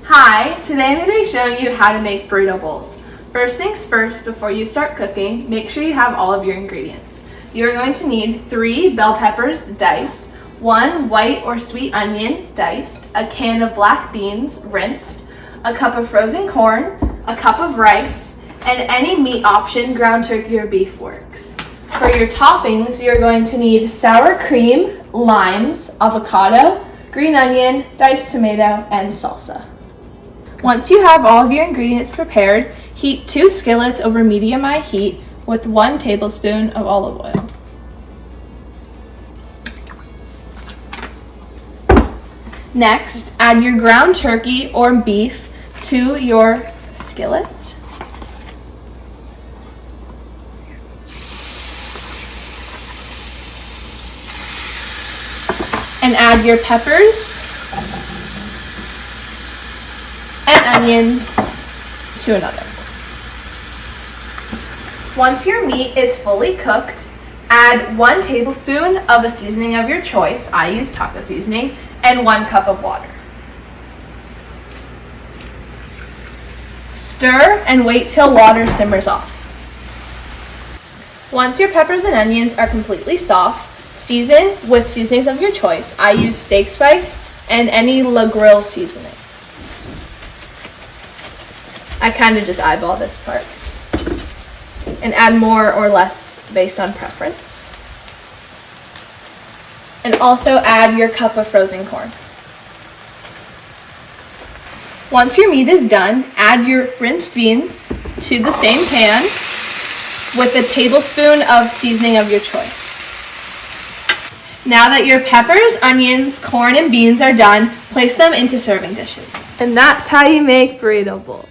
Hi, today I'm going to be showing you how to make burrito bowls. First things first, before you start cooking, make sure you have all of your ingredients. You're going to need 3 bell peppers diced, 1 white or sweet onion diced, a can of black beans rinsed, a cup of frozen corn, a cup of rice, and any meat option, ground turkey or beef works. For your toppings, you're going to need sour cream, limes, avocado, green onion, diced tomato, and salsa. Once you have all of your ingredients prepared, heat 2 skillets over medium-high heat with 1 tablespoon of olive oil. Next, add your ground turkey or beef to your skillet. And add your peppers and onions to another. Once your meat is fully cooked, add 1 tablespoon of a seasoning of your choice. I use taco seasoning, and 1 cup of water. Stir and wait till water simmers off. Once your peppers and onions are completely soft, season with seasonings of your choice. I use steak spice and any La Grill seasoning. I kind of just eyeball this part and add more or less based on preference. And also add your cup of frozen corn. Once your meat is done, add your rinsed beans to the same pan with a tablespoon of seasoning of your choice. Now that your peppers, onions, corn, and beans are done, place them into serving dishes. And that's how you make burrito bowls.